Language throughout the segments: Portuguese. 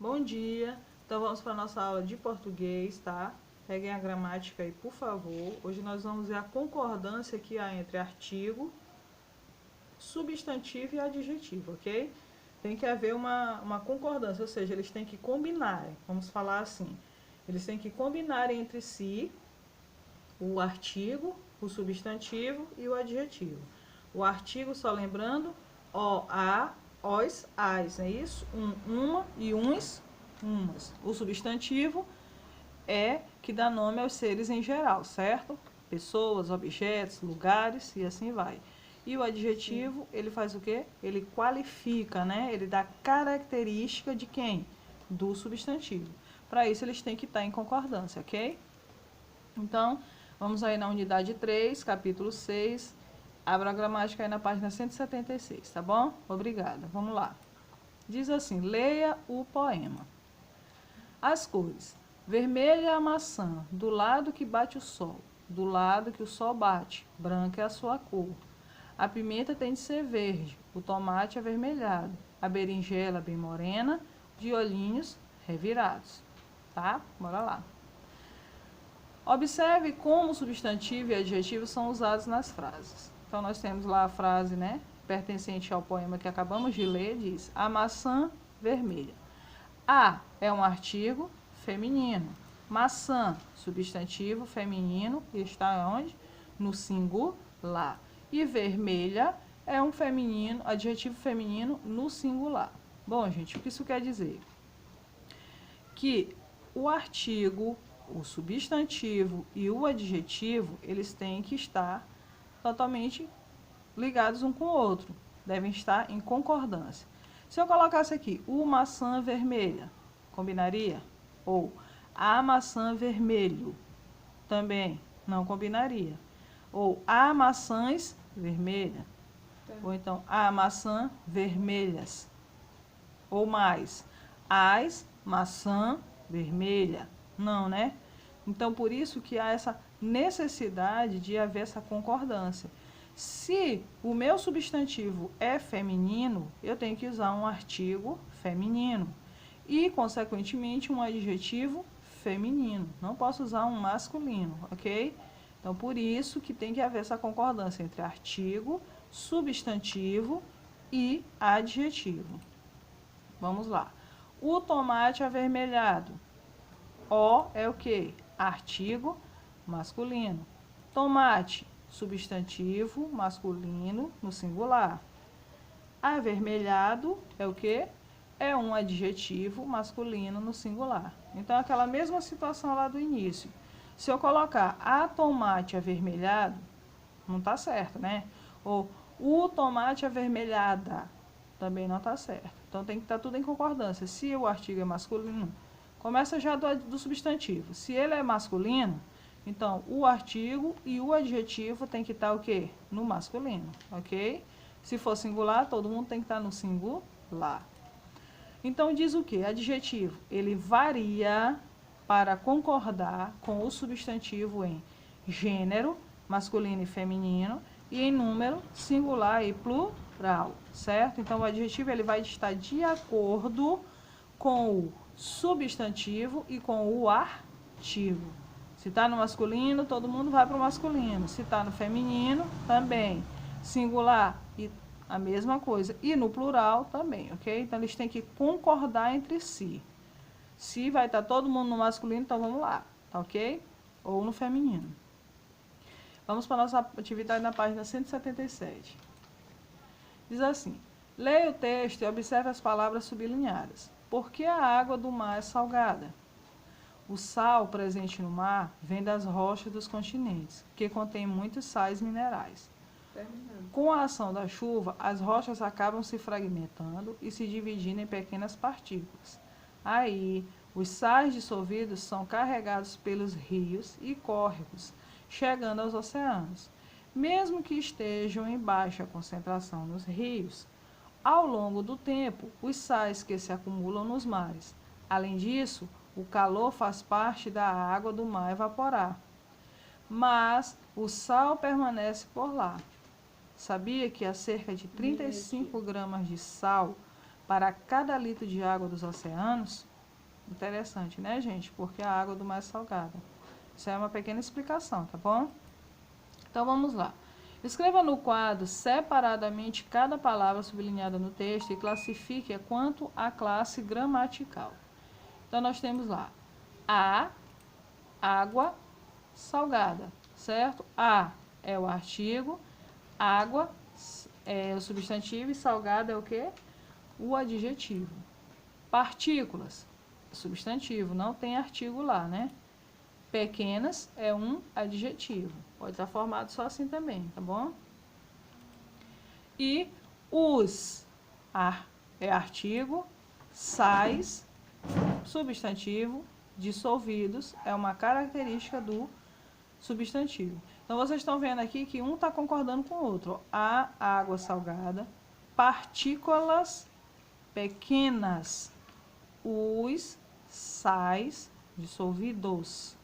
Bom dia, então vamos para a nossa aula de português, tá? Peguem a gramática aí, por favor. Hoje nós vamos ver a concordância que há entre artigo, substantivo e adjetivo, ok? Tem que haver uma concordância, ou seja, eles têm que combinar, vamos falar assim. Eles têm que combinar entre si o artigo, o substantivo e o adjetivo. O artigo, só lembrando, o, a, os, as, é isso? Uma e uns, umas. O substantivo é que dá nome aos seres em geral, certo? Pessoas, objetos, lugares e assim vai. E o adjetivo, ele faz o quê? Ele qualifica, né? Ele dá característica de quem? Do substantivo. Para isso, eles têm que estar em concordância, ok? Então, vamos aí na unidade 3, capítulo 6. Abra a gramática aí na página 176, tá bom? Obrigada. Vamos lá. Diz assim: leia o poema. As cores. Vermelha é a maçã, do lado que bate o sol, do lado que o sol bate, branca é a sua cor. A pimenta tem de ser verde, o tomate avermelhado, a berinjela bem morena, de olhinhos revirados. Tá? Bora lá. Observe como o substantivo e adjetivo são usados nas frases. Então, nós temos lá a frase, né, pertencente ao poema que acabamos de ler, diz: a maçã vermelha. A é um artigo feminino. Maçã, substantivo feminino, está onde? No singular. E vermelha é um feminino, adjetivo feminino no singular. Bom, gente, o que isso quer dizer? Que o artigo, o substantivo e o adjetivo, eles têm que estar totalmente ligados um com o outro. Devem estar em concordância. Se eu colocasse aqui o maçã vermelha, combinaria? Ou a maçã vermelho, também não combinaria. Ou a maçãs vermelha. Ou então a maçã vermelhas. Ou mais, as maçã vermelha. Não, né? Então, por isso que há essa necessidade de haver essa concordância. Se o meu substantivo é feminino, eu tenho que usar um artigo feminino e, consequentemente, um adjetivo feminino. Não posso usar um masculino, ok? Então, por isso que tem que haver essa concordância entre artigo, substantivo e adjetivo. Vamos lá. O tomate avermelhado. O é o que? Artigo masculino. Tomate, substantivo masculino no singular. Avermelhado é o que? É um adjetivo masculino no singular. Então, aquela mesma situação lá do início. Se eu colocar a tomate avermelhado, não está certo, né? Ou o tomate avermelhada, também não está certo. Então, tem que estar tudo em concordância. Se o artigo é masculino, começa já do substantivo. Se ele é masculino, então o artigo e o adjetivo tem que estar o quê? No masculino, ok? Se for singular, todo mundo tem que estar no singular. Então, diz o quê? Adjetivo, ele varia para concordar com o substantivo em gênero, masculino e feminino, e em número, singular e plural, certo? Então, o adjetivo ele vai estar de acordo com o substantivo e com o artigo. Se está no masculino, todo mundo vai para o masculino. Se está no feminino, também. Singular, e a mesma coisa. E no plural também, ok? Então, eles têm que concordar entre si. Se vai estar todo mundo no masculino, então vamos lá, tá ok? Ou no feminino. Vamos para a nossa atividade na página 177. Diz assim: leia o texto e observe as palavras sublinhadas. Por que a água do mar é salgada? O sal presente no mar vem das rochas dos continentes, que contêm muitos sais minerais. Com a ação da chuva, as rochas acabam se fragmentando e se dividindo em pequenas partículas. Aí, os sais dissolvidos são carregados pelos rios e córregos, chegando aos oceanos. Mesmo que estejam em baixa concentração nos rios, ao longo do tempo, os sais que se acumulam nos mares. Além disso, o calor faz parte da água do mar evaporar. Mas o sal permanece por lá. Sabia que há cerca de 35 gramas de sal para cada litro de água dos oceanos? Interessante, né, gente? Porque a água do mar é salgada. Isso é uma pequena explicação, tá bom? Então, vamos lá. Escreva no quadro separadamente cada palavra sublinhada no texto e classifique quanto à classe gramatical. Então, nós temos lá a, água, salgada, certo? A é o artigo, água é o substantivo e salgada é o quê? O adjetivo. Partículas, substantivo, não tem artigo lá, né? Pequenas é um adjetivo. Pode estar formado só assim também, tá bom? E os é artigo, sais, substantivo, dissolvidos é uma característica do substantivo. Então, vocês estão vendo aqui que um está concordando com o outro. A água salgada, partículas pequenas, os sais dissolvidos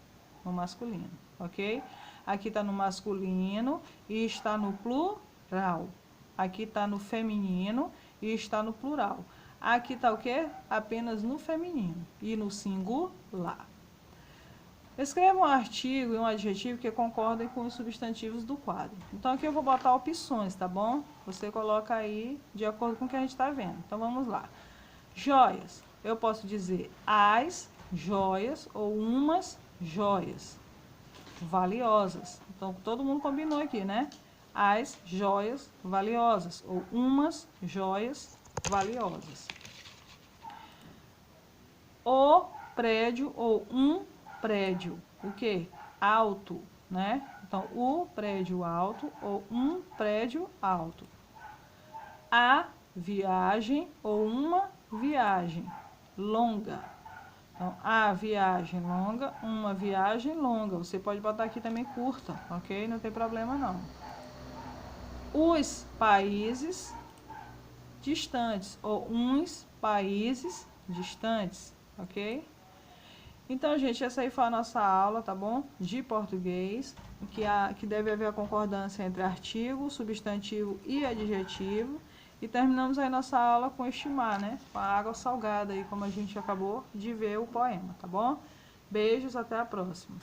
no masculino, ok? Aqui está no masculino e está no plural. Aqui está no feminino e está no plural. Aqui está o quê? Apenas no feminino e no singular. Escreva um artigo e um adjetivo que concordem com os substantivos do quadro. Então, aqui eu vou botar opções, tá bom? Você coloca aí de acordo com o que a gente está vendo. Então, vamos lá. Joias. Eu posso dizer as joias ou umas joias valiosas. Então, todo mundo combinou aqui, né? As joias valiosas ou umas joias valiosas. O prédio ou um prédio, o que? Alto, né? Então, o prédio alto ou um prédio alto. A viagem ou uma viagem longa. Então, a viagem longa, uma viagem longa. Você pode botar aqui também curta, ok? Não tem problema não. Os países distantes ou uns países distantes, ok? Então, gente, essa aí foi a nossa aula, tá bom? De português, que deve haver a concordância entre artigo, substantivo e adjetivo. E terminamos aí nossa aula com este mar, né? Com a água salgada aí, como a gente acabou de ver o poema, tá bom? Beijos, até a próxima.